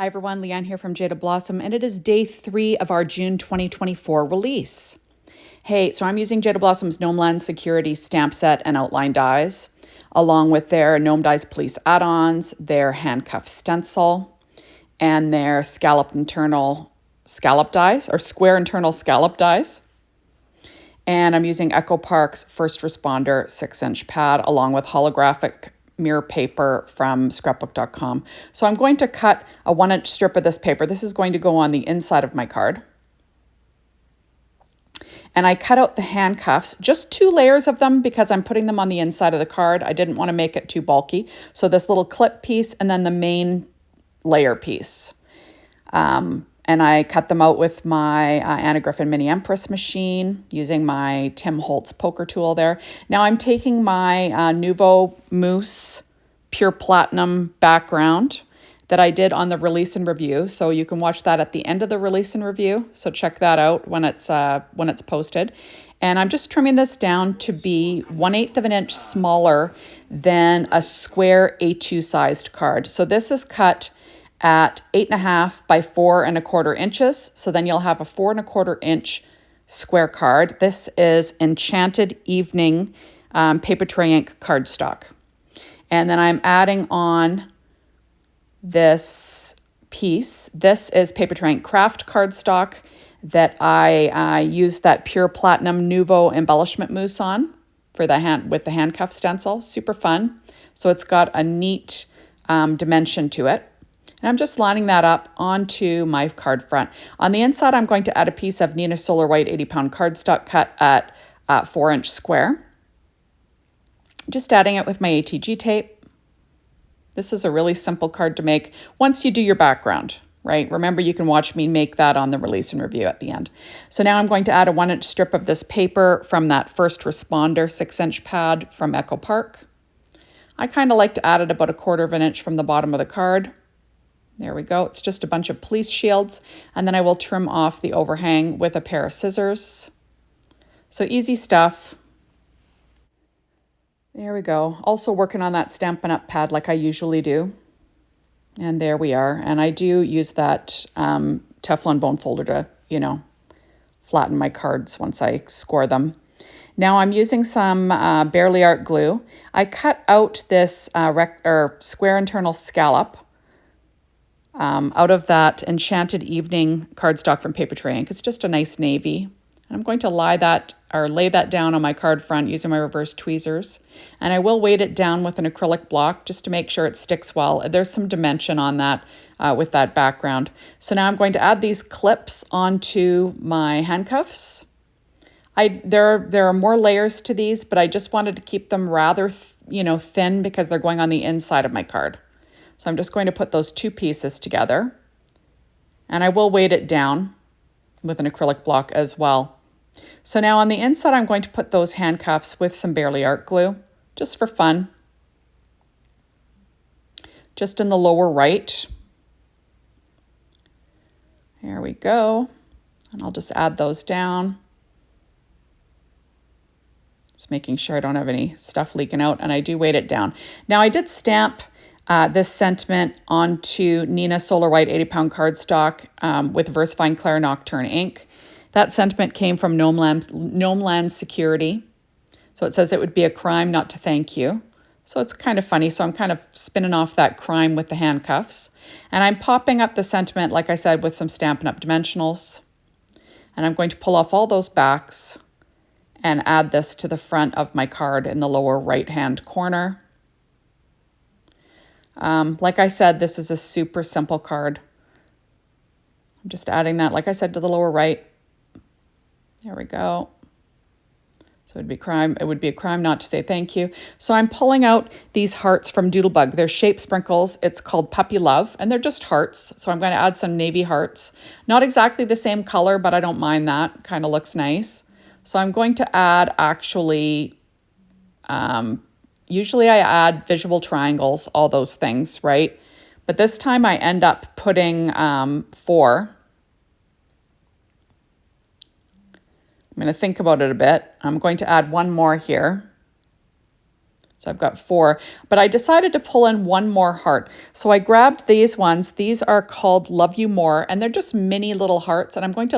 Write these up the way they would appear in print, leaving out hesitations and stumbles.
Hi everyone, Leanne here from Jaded Blossom, and it is day 3 of our June 2024 release. Hey, so I'm using Jaded Blossom's Gnomeland Security stamp set and outline dies, along with their Gnome Dies Police Add Ons, their Handcuff Stencil, and their Scallop Internal Scallop dies, or Square Internal Scallop dies. And I'm using Echo Park's First Responder 6-inch pad, along with holographic mirror paper from scrapbook.com. So I'm going to cut a 1-inch strip of this paper. This is going to go on the inside of my card. And I cut out the handcuffs, just 2 layers of them because I'm putting them on the inside of the card. I didn't want to make it too bulky. So this little clip piece and then the main layer piece. And I cut them out with my Anna Griffin Mini Empress machine using my Tim Holtz poker tool there. Now I'm taking my Nouveau Mousse Pure Platinum background that I did on the release and review. So you can watch that at the end of the release and review. So check that out when it's posted. And I'm just trimming this down to be 1/8 of an inch smaller than a square A2 sized card. So this is cut at 8.5 by 4 1/4 inches. So then you'll have a 4 1/4 inch square card. This is Enchanted Evening paper tray ink cardstock. And then I'm adding on this piece. This is paper tray ink craft cardstock that I used that pure platinum Nouveau embellishment mousse on for with the handcuff stencil. Super fun. So it's got a neat dimension to it. And I'm just lining that up onto my card front. On the inside, I'm going to add a piece of Neenah Solar White 80-pound cardstock cut at 4-inch square. Just adding it with my ATG tape. This is a really simple card to make once you do your background, right? Remember, you can watch me make that on the release and review at the end. So now I'm going to add a 1-inch strip of this paper from that First Responder 6-inch pad from Echo Park. I kind of like to add it about 1/4 of an inch from the bottom of the card. There we go. It's just a bunch of police shields. And then I will trim off the overhang with a pair of scissors. So easy stuff. There we go. Also working on that Stampin' Up pad like I usually do. And there we are. And I do use that Teflon bone folder to, flatten my cards once I score them. Now I'm using some Barely Art glue. I cut out this Square Internal Scallop out of that Enchanted Evening cardstock from Paper Tray Ink. It's just a nice navy. And I'm going to lay that down on my card front using my reverse tweezers. And I will weight it down with an acrylic block just to make sure it sticks well. There's some dimension on that with that background. So now I'm going to add these clips onto my handcuffs. There are more layers to these, but I just wanted to keep them rather thin because they're going on the inside of my card. So I'm just going to put those 2 pieces together, and I will weight it down with an acrylic block as well. So now on the inside, I'm going to put those handcuffs with some Barely Art glue, just for fun. Just in the lower right. There we go. And I'll just add those down. Just making sure I don't have any stuff leaking out, and I do weight it down. Now I did stamp this sentiment onto Neenah Solar White 80-pound cardstock with VersaFine Clair Nocturne ink. That sentiment came from Gnomeland Security. So it says it would be a crime not to thank you. So it's kind of funny. So I'm kind of spinning off that crime with the handcuffs. And I'm popping up the sentiment, like I said, with some Stampin' Up dimensionals. And I'm going to pull off all those backs and add this to the front of my card in the lower right-hand corner. Like I said, this is a super simple card. I'm just adding that, like I said, to the lower right. There we go. So it would be a crime not to say thank you. So I'm pulling out these hearts from Doodlebug. They're shape sprinkles. It's called Puppy Love, and they're just hearts. So I'm going to add some navy hearts. Not exactly the same color, but I don't mind that. Kind of looks nice. So I'm going to add actually, usually I add visual triangles, all those things, right? But this time I end up putting 4. I'm going to think about it a bit. I'm going to add 1 more here. So I've got 4, but I decided to pull in one more heart. So I grabbed these ones. These are called Love You More, and they're just mini little hearts. And I'm going to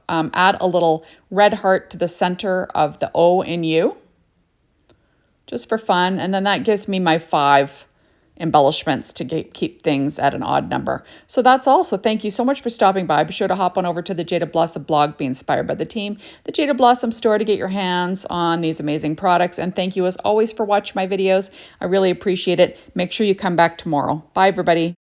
add a little red heart to the center of the O in U, just for fun. And then that gives me my 5 embellishments to keep things at an odd number. So that's all. So thank you so much for stopping by. Be sure to hop on over to the Jaded Blossom blog, be inspired by the team, the Jaded Blossom store to get your hands on these amazing products. And thank you as always for watching my videos. I really appreciate it. Make sure you come back tomorrow. Bye, everybody.